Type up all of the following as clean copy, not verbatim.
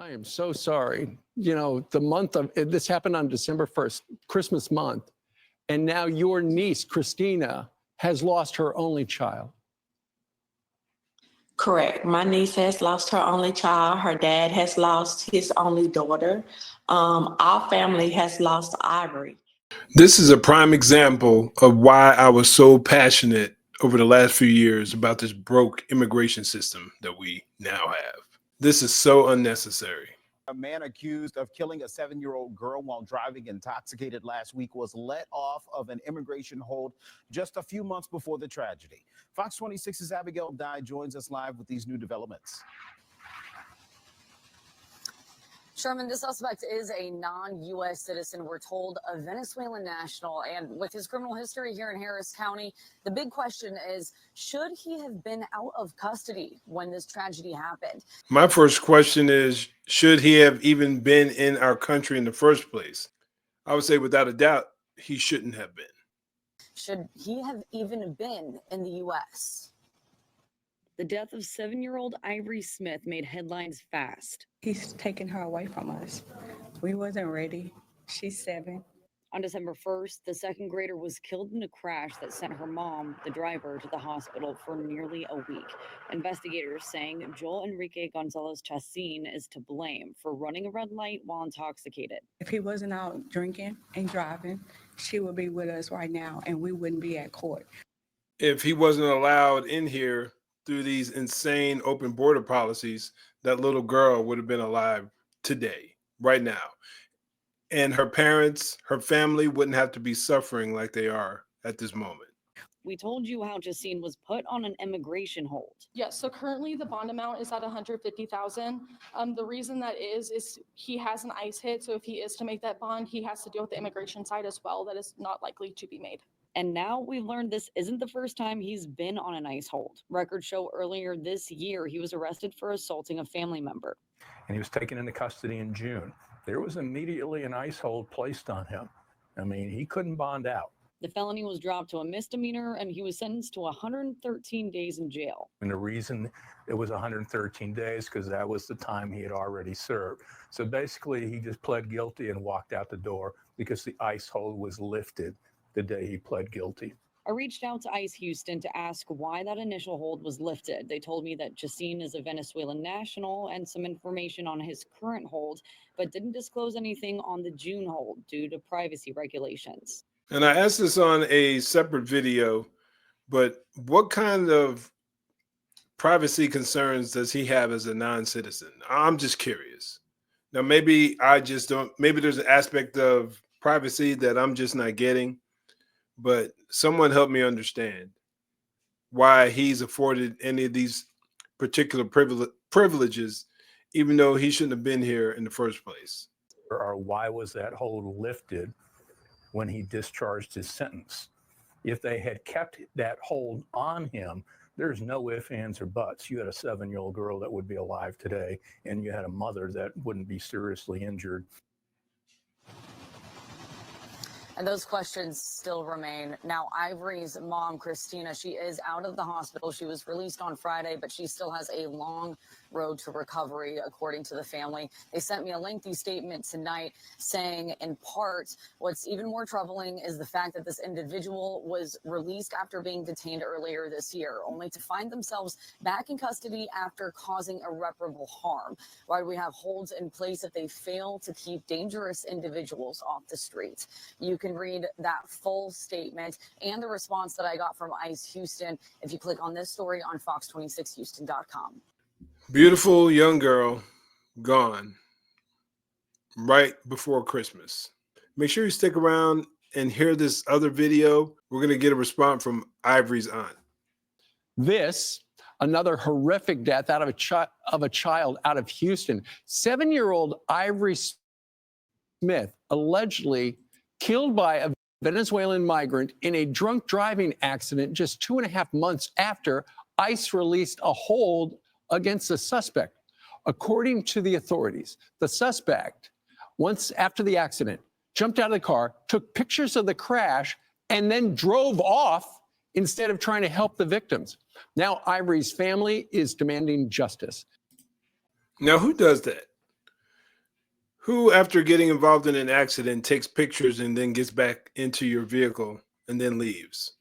I am so sorry. You know, the month of this happened on December 1st, Christmas month. And now your niece, Christina, has lost her only child. Correct. My niece has lost her only child. Her dad has lost his only daughter. Our family has lost Ivory. This is a prime example of why I was so passionate over the last few years about this broke immigration system that we now have. This is so unnecessary. A man accused of killing a 7-year-old girl while driving intoxicated last week was let off of an immigration hold just a few months before the tragedy. Fox 26's Abigail Dye joins us live with these new developments. Sherman, the suspect is a non-U.S. citizen, we're told, a Venezuelan national. And with his criminal history here in Harris County, the big question is, should he have been out of custody when this tragedy happened? My first question is, should he have even been in our country in the first place? I would say without a doubt, he shouldn't have been. Should he have even been in the U.S.? The death of 7-year-old Ivory Smith made headlines fast. He's taking her away from us. We wasn't ready. She's 7. On December 1st, the second grader was killed in a crash that sent her mom, the driver, to the hospital for nearly a week. Investigators saying Joel Enrique Gonzalez Chassin is to blame for running a red light while intoxicated. If he wasn't out drinking and driving, she would be with us right now and we wouldn't be at court. If he wasn't allowed in here through these insane open border policies, that little girl would have been alive today, right now. And her parents, her family wouldn't have to be suffering like they are at this moment. We told you how Chassin was put on an immigration hold. Yes, so currently the bond amount is at $150,000. The reason that is he has an ICE hit, so if he is to make that bond, he has to deal with the immigration side as well. That is not likely to be made. And now we've learned this isn't the first time he's been on an ICE hold. Records show earlier this year he was arrested for assaulting a family member. And he was taken into custody in June. There was immediately an ICE hold placed on him. I mean, he couldn't bond out. The felony was dropped to a misdemeanor and he was sentenced to 113 days in jail. And the reason it was 113 days because that was the time he had already served. So basically, he just pled guilty and walked out the door because the ICE hold was lifted the day he pled guilty. I reached out to ICE Houston to ask why that initial hold was lifted. They told me that Chassin is a Venezuelan national and some information on his current hold, but didn't disclose anything on the June hold due to privacy regulations. And I asked this on a separate video, but what kind of privacy concerns does he have as a non-citizen? I'm just curious. Now, maybe there's an aspect of privacy that I'm just not getting. But someone help me understand why he's afforded any of these particular privileges, even though he shouldn't have been here in the first place. Or why was that hold lifted when he discharged his sentence? If they had kept that hold on him, there's no ifs, ands, or buts. You had a 7-year-old girl that would be alive today, and you had a mother that wouldn't be seriously injured. And those questions still remain. Now, Ivory's mom, Christina, she is out of the hospital. She was released on Friday, but she still has a long road to recovery, according to the family. They sent me a lengthy statement tonight saying, in part, what's even more troubling is the fact that this individual was released after being detained earlier this year, only to find themselves back in custody after causing irreparable harm. Why do we have holds in place if they fail to keep dangerous individuals off the streets? You can read that full statement and the response that I got from ICE Houston if you click on this story on fox26houston.com. Beautiful young girl gone right before Christmas. Make sure you stick around and hear this other video. We're going to get a response from Ivory's aunt. This, another horrific death out of a child out of Houston. 7-year-old Ivory Smith allegedly killed by a Venezuelan migrant in a drunk driving accident just 2.5 months after ICE released a hold against the suspect. According to the authorities, the suspect, once after the accident, jumped out of the car, took pictures of the crash, and then drove off instead of trying to help the victims. Now, Ivory's family is demanding justice. Now, who does that? Who, after getting involved in an accident, takes pictures and then gets back into your vehicle and then leaves,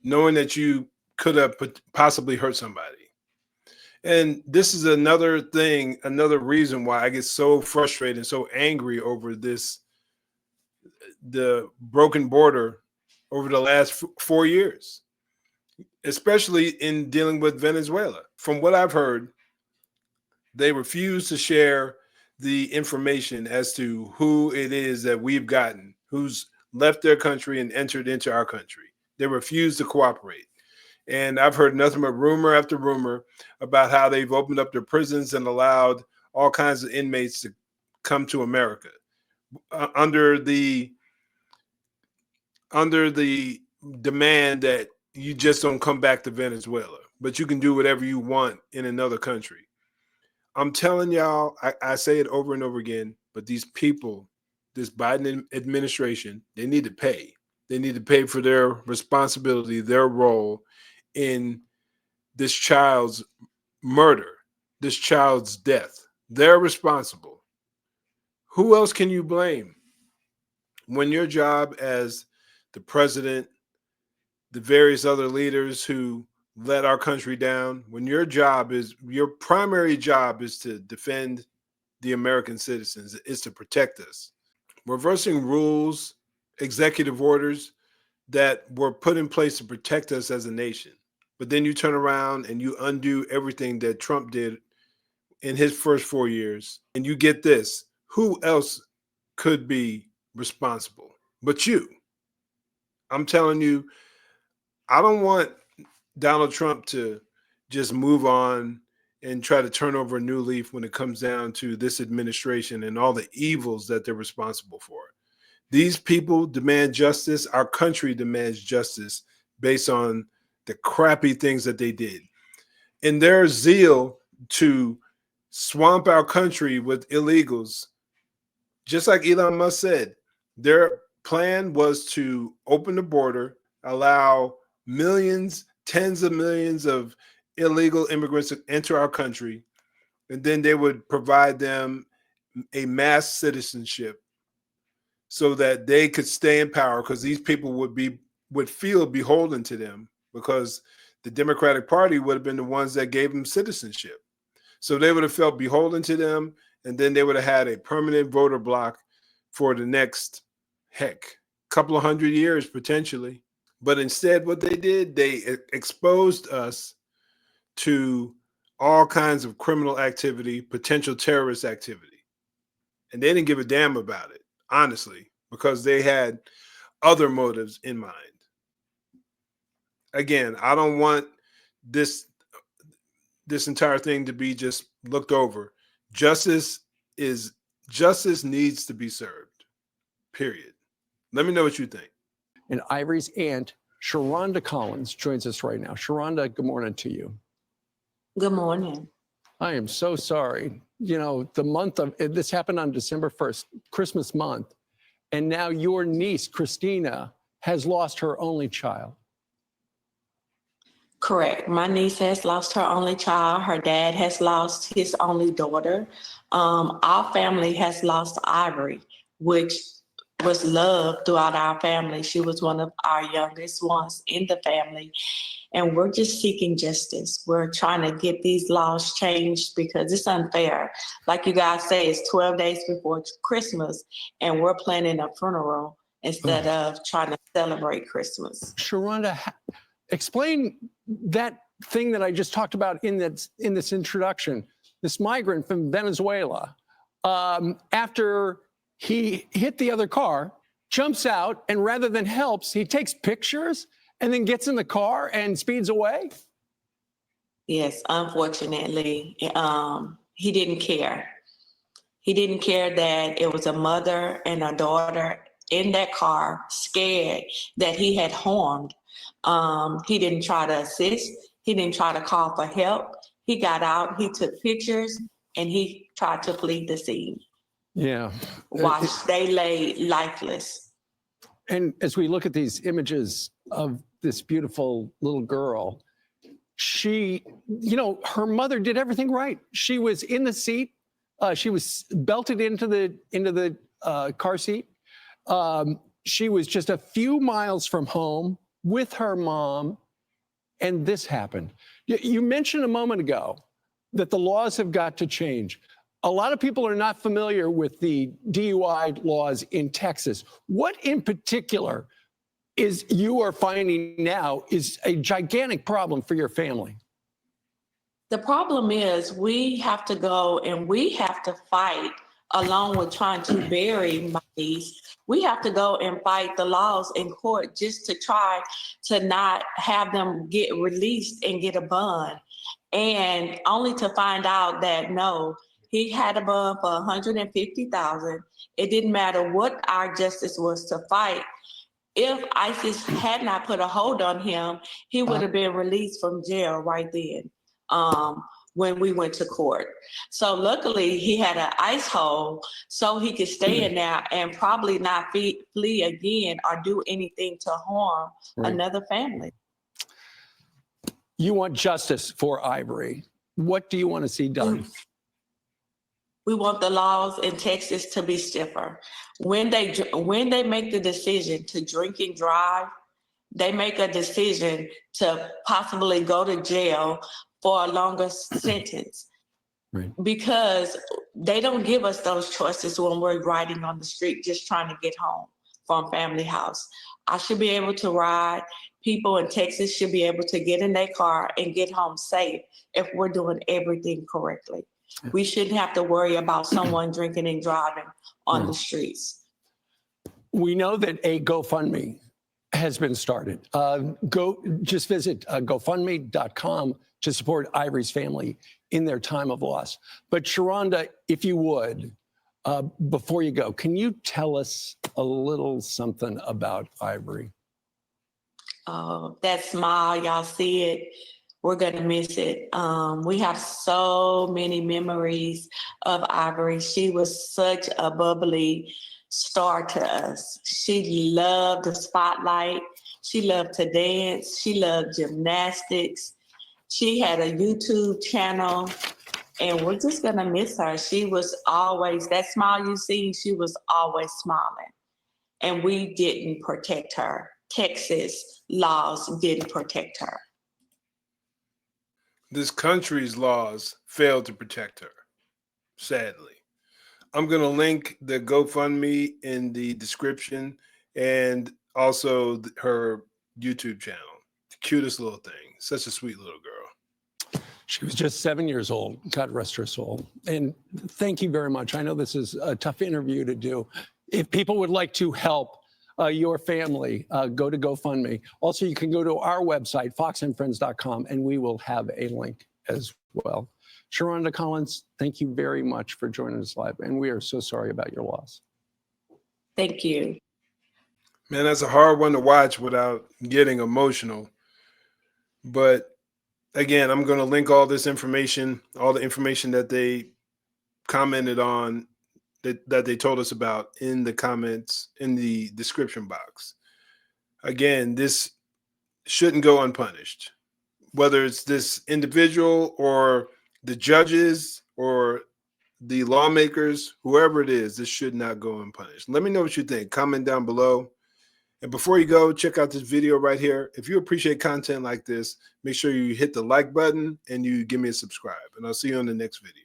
knowing that you could have possibly hurt somebody? And this is another thing, another reason why I get so frustrated and so angry over this, the broken border over the last 4 years, especially in dealing with Venezuela. From what I've heard, they refuse to share the information as to who it is that we've gotten, who's left their country and entered into our country. They refuse to cooperate. And I've heard nothing but rumor after rumor about how they've opened up their prisons and allowed all kinds of inmates to come to America under the demand that you just don't come back to Venezuela, but you can do whatever you want in another country. I'm telling y'all, I say it over and over again, but these people, this Biden administration, they need to pay. They need to pay for their responsibility, their role in this child's murder, this child's death. They're responsible. Who else can you blame? When your job as the president, the various other leaders who let our country down, when your primary job is to defend the American citizens, is to protect us. Reversing rules, executive orders that were put in place to protect us as a nation. But then you turn around and you undo everything that Trump did in his first 4 years. And you get this. Who else could be responsible but you? I'm telling you, I don't want Donald Trump to just move on and try to turn over a new leaf when it comes down to this administration and all the evils that they're responsible for. These people demand justice. Our country demands justice based on the crappy things that they did. In their zeal to swamp our country with illegals, just like Elon Musk said, their plan was to open the border, allow millions, tens of millions of illegal immigrants to enter our country, and then they would provide them a mass citizenship so that they could stay in power, because these people would feel beholden to them, because the Democratic Party would have been the ones that gave them citizenship. So they would have felt beholden to them, and then they would have had a permanent voter block for the next, couple of 100 years potentially. But instead, what they did, they exposed us to all kinds of criminal activity, potential terrorist activity. And they didn't give a damn about it, honestly, because they had other motives in mind. Again, I don't want this entire thing to be just looked over. Justice needs to be served, period. Let me know what you think. And Ivory's aunt, Sharonda Collins, joins us right now. Sharonda, good morning to you. Good morning. I am so sorry. You know, this happened on December 1st, Christmas month. And now your niece, Christina, has lost her only child. Correct. My niece has lost her only child. Her dad has lost his only daughter. Our family has lost Ivory, which was loved throughout our family. She was one of our youngest ones in the family. And we're just seeking justice. We're trying to get these laws changed because it's unfair. Like you guys say, it's 12 days before Christmas, and we're planning a funeral instead of trying to celebrate Christmas. Sharonda, explain that thing that I just talked about in this introduction. This migrant from Venezuela, after he hit the other car, jumps out, and rather than helps, he takes pictures and then gets in the car and speeds away? Yes, unfortunately, he didn't care. He didn't care that it was a mother and a daughter in that car, scared that he had harmed. He didn't try to assist. He didn't try to call for help. He got out, he took pictures, and he tried to flee the scene. Yeah. While they lay lifeless. And as we look at these images of this beautiful little girl, she, her mother did everything right. She was in the seat She was belted into the car seat. She was just a few miles from home with her mom, and this happened. You mentioned a moment ago that the laws have got to change. A lot of people are not familiar with the DUI laws in Texas. What in particular is you are finding now is a gigantic problem for your family? The problem is we have to go and we have to fight along with trying to bury my niece. We have to go and fight the laws in court just to try to not have them get released and get a bond. And only to find out that no, he had a bond for $150,000. It didn't matter what our justice was to fight. If ISIS had not put a hold on him, he would have been released from jail right then. When we went to court. So luckily he had an ice hole so he could stay in there and probably not flee again or do anything to harm another family. You want justice for Ivory. What do you want to see done? We want the laws in Texas to be stiffer. When they make the decision to drink and drive, they make a decision to possibly go to jail for a longer sentence. Right. Because they don't give us those choices when we're riding on the street just trying to get home from family house. I should be able to ride. People in Texas should be able to get in their car and get home safe if we're doing everything correctly. We shouldn't have to worry about someone drinking and driving on the streets. We know that a GoFundMe has been started. Just visit GoFundMe.com to support Ivory's family in their time of loss. But Sharonda, if you would, before you go, can you tell us a little something about Ivory? Oh, that smile, y'all see it. We're gonna miss it. We have so many memories of Ivory. She was such a bubbly star to us. She loved the spotlight. She loved to dance. She loved gymnastics. She had a YouTube channel, and we're just gonna miss her. She was always, that smile you see, she was always smiling. And we didn't protect her. Texas laws didn't protect her. This country's laws failed to protect her, sadly. I'm going to link the GoFundMe in the description and also her YouTube channel. The cutest little thing. Such a sweet little girl. She was just 7 years old. God rest her soul. And thank you very much. I know this is a tough interview to do. If people would like to help your family, go to GoFundMe. Also, you can go to our website, foxandfriends.com, and we will have a link as well. Sharonda Collins, thank you very much for joining us live, and we are so sorry about your loss. Thank you. Man, that's a hard one to watch without getting emotional. But again, I'm going to link all this information, all the information that they commented on, that they told us about in the comments, in the description box. Again, this shouldn't go unpunished. Whether it's this individual or the judges or the lawmakers, whoever it is, this should not go unpunished. Let me know what you think. Comment down below. And before you go, check out this video right here. If you appreciate content like this, make sure you hit the like button and you give me a subscribe. And I'll see you on the next video.